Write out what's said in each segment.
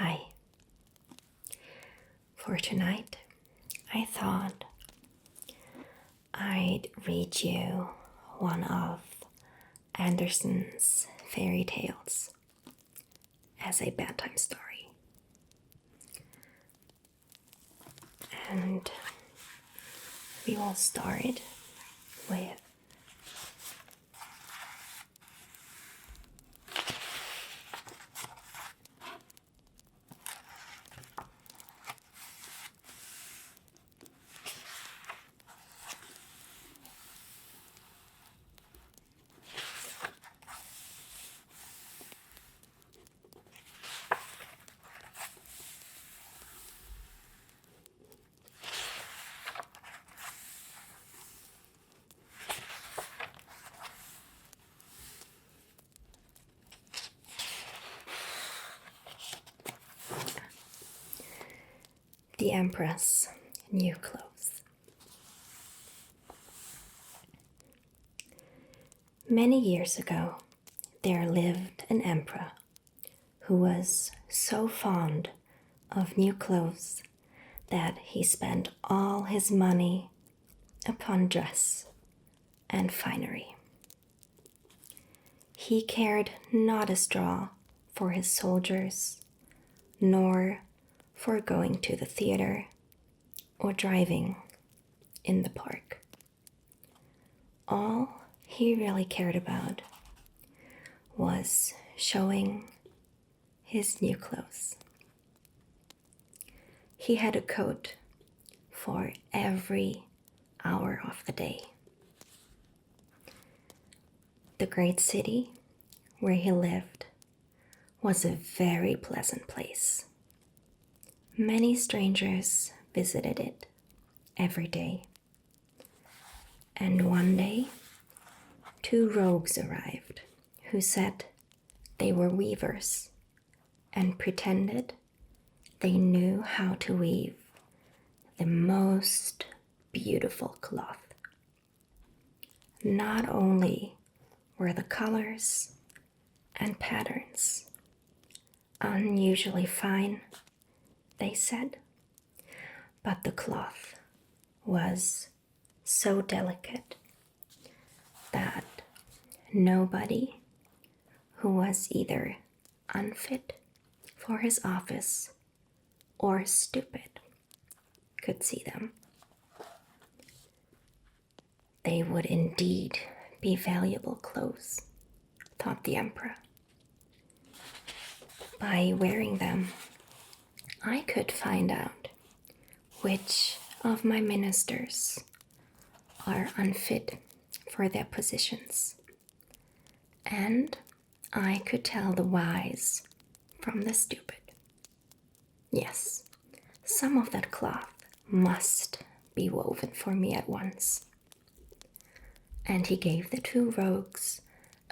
Hi. For tonight, I thought I'd read you one of Andersen's fairy tales as a bedtime story. And we will start with The Empress' New Clothes. Many years ago, there lived an emperor who was so fond of new clothes that he spent all his money upon dress and finery. He cared not a straw for his soldiers, nor for going to the theater or driving in the park. All he really cared about was showing his new clothes. He had a coat for every hour of the day. The great city where he lived was a very pleasant place. Many strangers visited it every day. And one day, 2 rogues arrived who said they were weavers and pretended they knew how to weave the most beautiful cloth. Not only were the colors and patterns unusually fine, they said, but the cloth was so delicate that nobody who was either unfit for his office or stupid could see them. They would indeed be valuable clothes, thought the emperor. By wearing them, I could find out which of my ministers are unfit for their positions, and I could tell the wise from the stupid. Yes, some of that cloth must be woven for me at once. And he gave the 2 rogues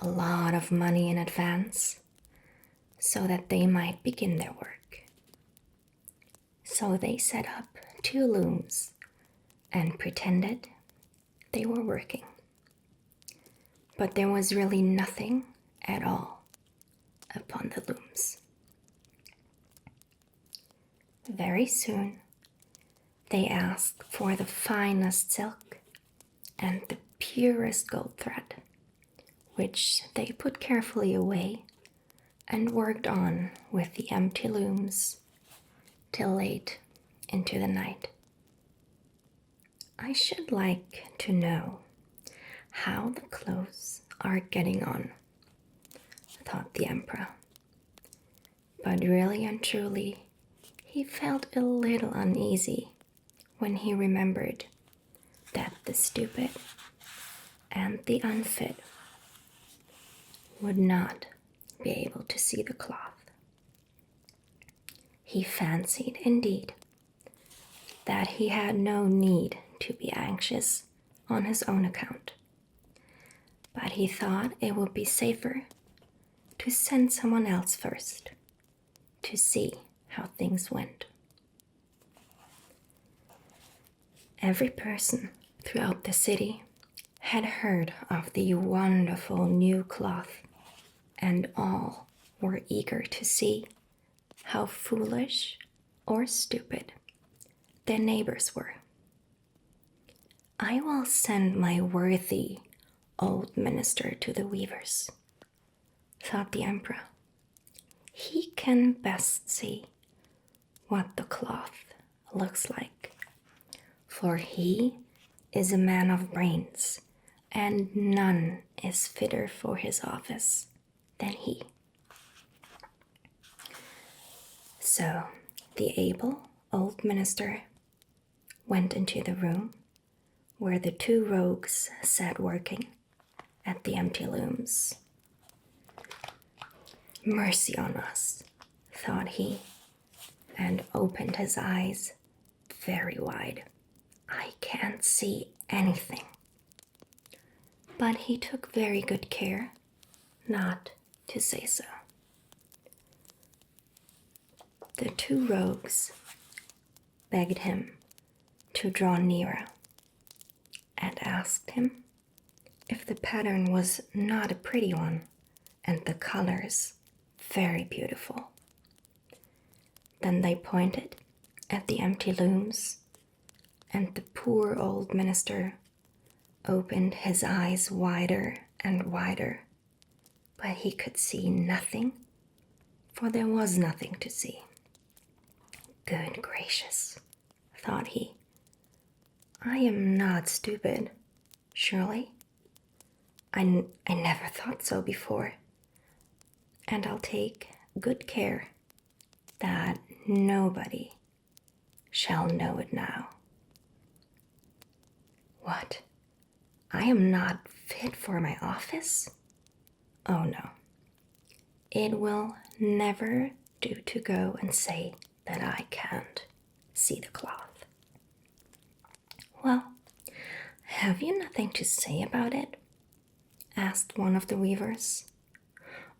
a lot of money in advance so that they might begin their work. So they set up 2 looms and pretended they were working. But there was really nothing at all upon the looms. Very soon, they asked for the finest silk and the purest gold thread, which they put carefully away and worked on with the empty looms till late into the night. I should like to know how the clothes are getting on, thought the emperor. But really and truly, he felt a little uneasy when he remembered that the stupid and the unfit would not be able to see the cloth. He fancied, indeed, that he had no need to be anxious on his own account, but he thought it would be safer to send someone else first to see how things went. Every person throughout the city had heard of the wonderful new cloth, and all were eager to see how foolish or stupid their neighbors were. I will send my worthy old minister to the weavers, thought the emperor. He can best see what the cloth looks like, for he is a man of brains, and none is fitter for his office than he. So the able old minister went into the room where the two rogues sat working at the empty looms. Mercy on us, thought he, and opened his eyes very wide. I can't see anything. But he took very good care not to say so. The two rogues begged him to draw nearer and asked him if the pattern was not a pretty one and the colors very beautiful. Then they pointed at the empty looms, and the poor old minister opened his eyes wider and wider, but he could see nothing, for there was nothing to see. Good gracious, thought he. I am not stupid, surely. I never thought so before, and I'll take good care that nobody shall know it now. What? I am not fit for my office? Oh no. It will never do to go and say that I can't see the cloth. Well, have you nothing to say about it? Asked one of the weavers.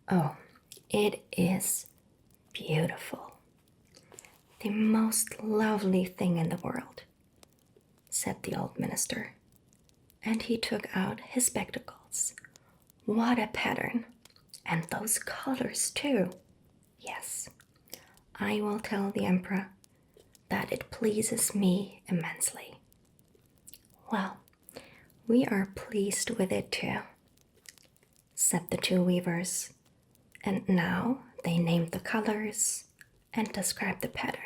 Oh, it is beautiful. The most lovely thing in the world, said the old minister, and he took out his spectacles. What a pattern! And those colors too. Yes, I will tell the emperor that it pleases me immensely. Well, we are pleased with it too, said the two weavers, and now they named the colors and described the pattern.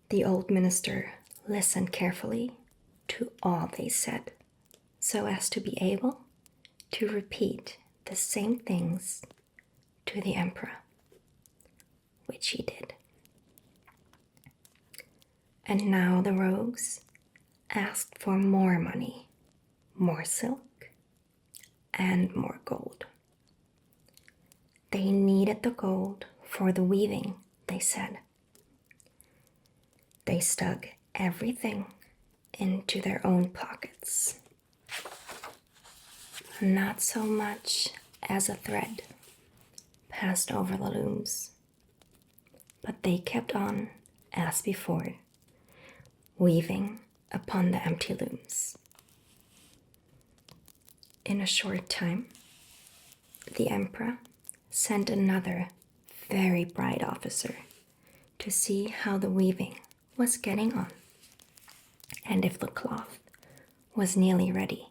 The old minister listened carefully to all they said, so as to be able to repeat the same things to the emperor, which he did. And now the rogues asked for more money, more silk, and more gold. They needed the gold for the weaving, they said. They stuck everything into their own pockets. Not so much as a thread passed over the looms, but they kept on as before, weaving upon the empty looms. In a short time, the emperor sent another very bright officer to see how the weaving was getting on, and if the cloth was nearly ready.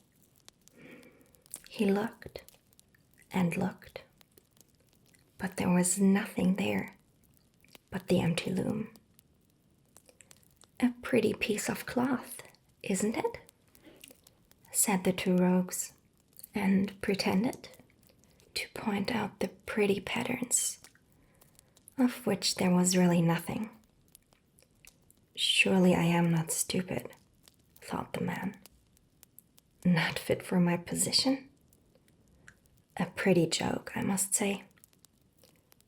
He looked and looked, but there was nothing there but the empty loom. A pretty piece of cloth, isn't it? Said the two rogues, and pretended to point out the pretty patterns, of which there was really nothing. Surely I am not stupid, thought the man. Not fit for my position? A pretty joke, I must say.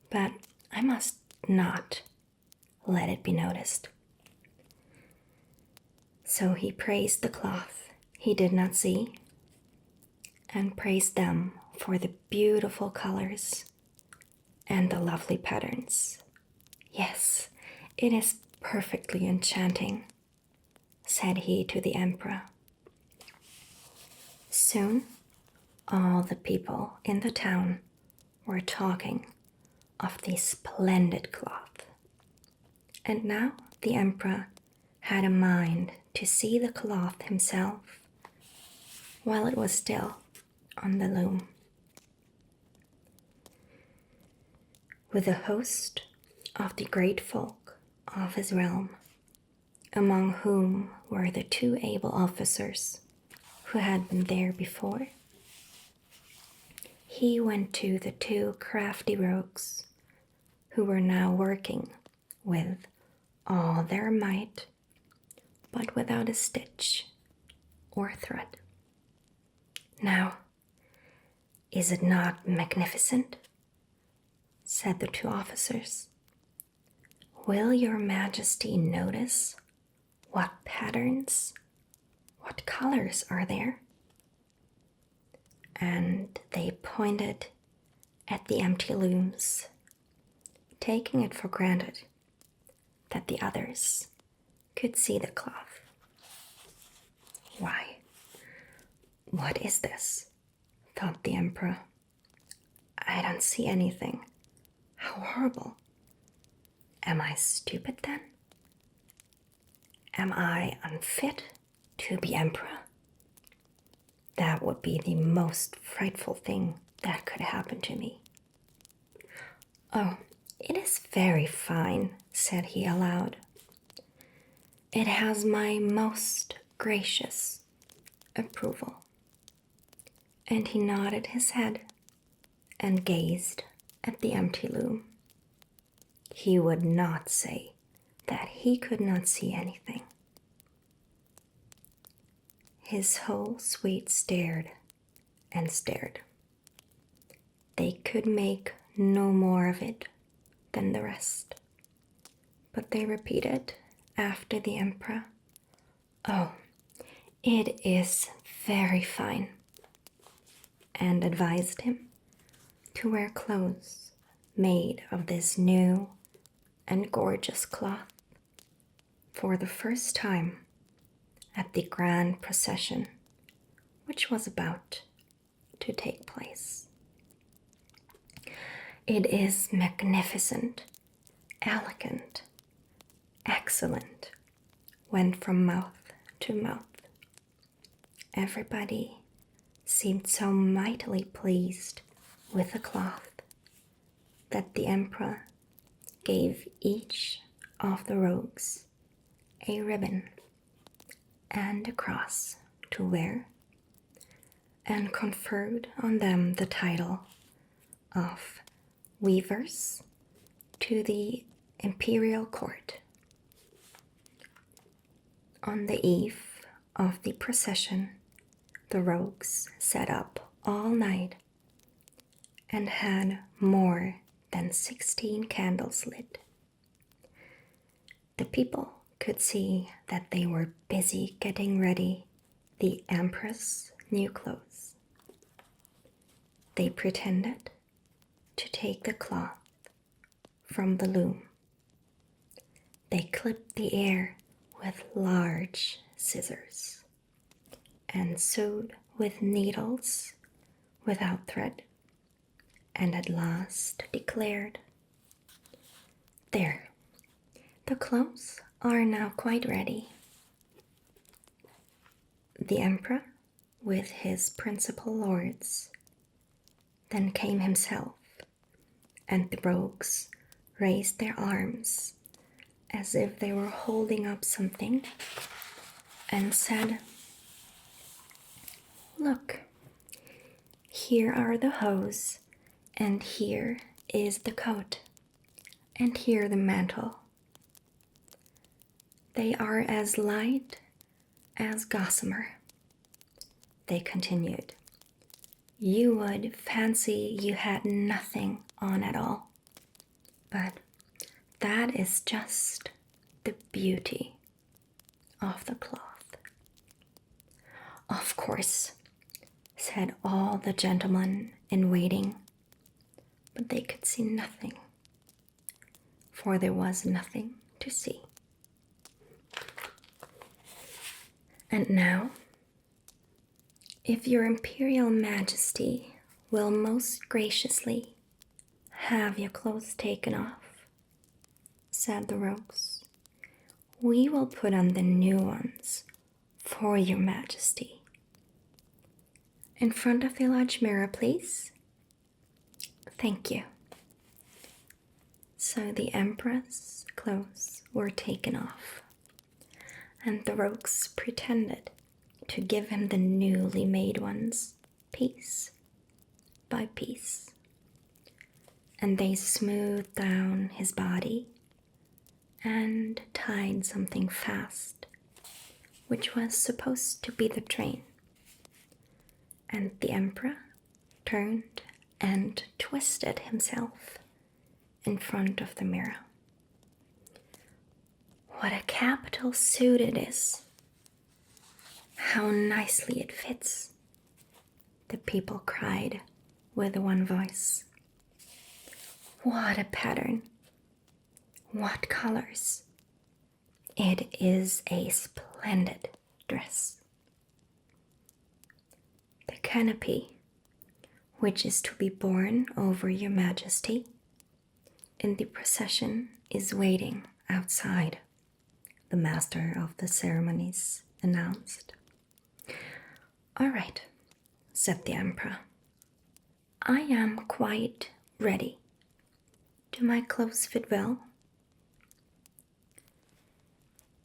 But I must not let it be noticed. So he praised the cloth he did not see, and praised them for the beautiful colors and the lovely patterns. Yes, it is perfectly enchanting, said he to the emperor. Soon all the people in the town were talking of the splendid cloth. And now the emperor had a mind to see the cloth himself while it was still on the loom. With a host of the great folk of his realm, among whom were the 2 able officers who had been there before, he went to the 2 crafty rogues who were now working with all their might, but without a stitch or thread. "Now, is it not magnificent?" said the 2 officers. "Will your majesty notice what patterns, what colors are there?" And they pointed at the empty looms, taking it for granted that the others could see the cloth. "Why, what is this?" thought the emperor. "I don't see anything. How horrible. Am I stupid then? Am I unfit to be emperor? That would be the most frightful thing that could happen to me." "Oh, it is very fine," said he aloud. "It has my most gracious approval." And he nodded his head and gazed at the empty loom. He would not say that he could not see anything. His whole suite stared and stared. They could make no more of it than the rest, but they repeated after the emperor, "Oh, it is very fine," and advised him to wear clothes made of this new and gorgeous cloth for the first time at the grand procession which was about to take place. "It is magnificent, elegant, excellent," went from mouth to mouth. Everybody seemed so mightily pleased with the cloth that the emperor gave each of the rogues a ribbon and a cross to wear, and conferred on them the title of weavers to the imperial court. On the eve of the procession, the rogues sat up all night and had more than 16 candles lit. The people could see that they were busy getting ready the empress' new clothes. They pretended to take the cloth from the loom. They clipped the air with large scissors and sewed with needles without thread, and at last declared, "There, the clothes are now quite ready." The emperor, with his principal lords, then came himself, and the rogues raised their arms as if they were holding up something and said, "Look, here are the hose, and here is the coat, and here the mantle. They are as light as gossamer." They continued, "You would fancy you had nothing on at all, but that is just the beauty of the cloth." "Of course," said all the gentlemen in waiting, but they could see nothing, for there was nothing to see. "And now, if your imperial majesty will most graciously have your clothes taken off," said the rose. "We will put on the new ones for your majesty. In front of the large mirror, please." "Thank you." So the emperor's clothes were taken off, and the rose pretended to give him the newly made ones piece by piece. And they smoothed down his body and tied something fast, which was supposed to be the train. And the emperor turned and twisted himself in front of the mirror. "What a capital suit it is! How nicely it fits!" the people cried with one voice. "What a pattern! What colors! It is a splendid dress." "The canopy, which is to be borne over your majesty in the procession, is waiting outside," the master of the ceremonies announced. "All right," said the emperor. "I am quite ready. Do my clothes fit well?"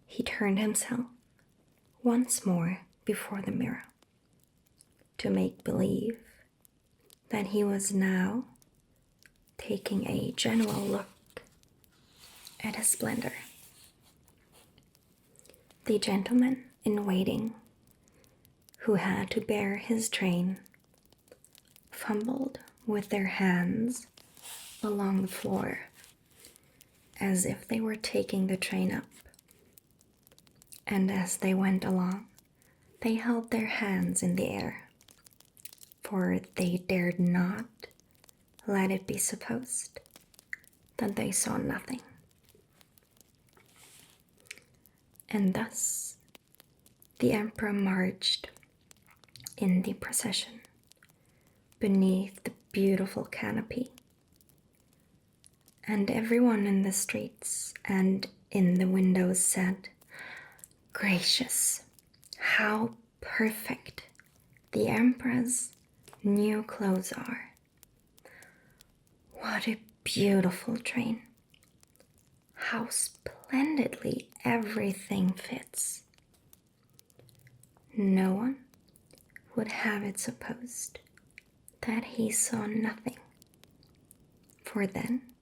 He turned himself once more before the mirror to make believe that he was now taking a general look at his splendor. The gentlemen in waiting, who had to bear his train, fumbled with their hands along the floor as if they were taking the train up. And as they went along, they held their hands in the air, for they dared not let it be supposed that they saw nothing. And thus the emperor marched in the procession beneath the beautiful canopy, and everyone in the streets and in the windows said, "Gracious, how perfect the emperor's new clothes are! What a beautiful train! How splendidly everything fits!" No one would have it supposed that he saw nothing, for then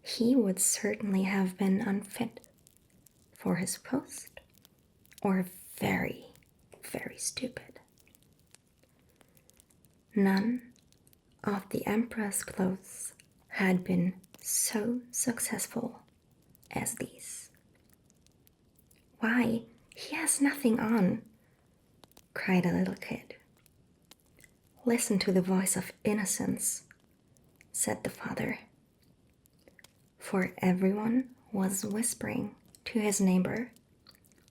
he would certainly have been unfit for his post, or very, very stupid. None of the emperor's clothes had been so successful as these. "Why, he has nothing on," cried a little kid. "Listen to the voice of innocence," said the father. For everyone was whispering to his neighbor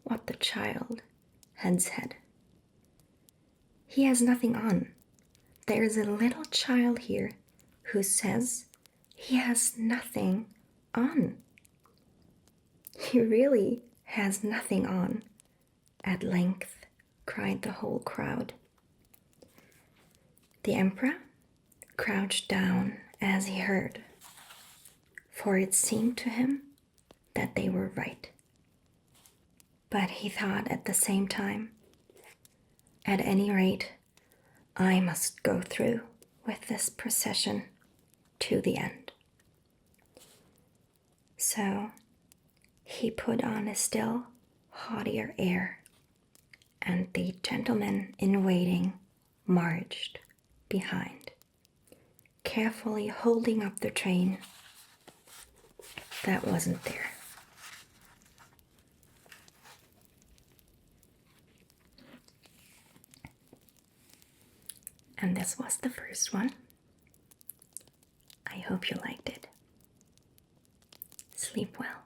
what the child had said. "He has nothing on. There is a little child here who says he has nothing on." "He really has nothing on," at length cried the whole crowd. The emperor crouched down as he heard, for it seemed to him that they were right. But he thought at the same time, "At any rate, I must go through with this procession to the end." So he put on a still haughtier air, and the gentleman in waiting marched behind, carefully holding up the train that wasn't there. And this was the first one. I hope you liked it. Sleep well.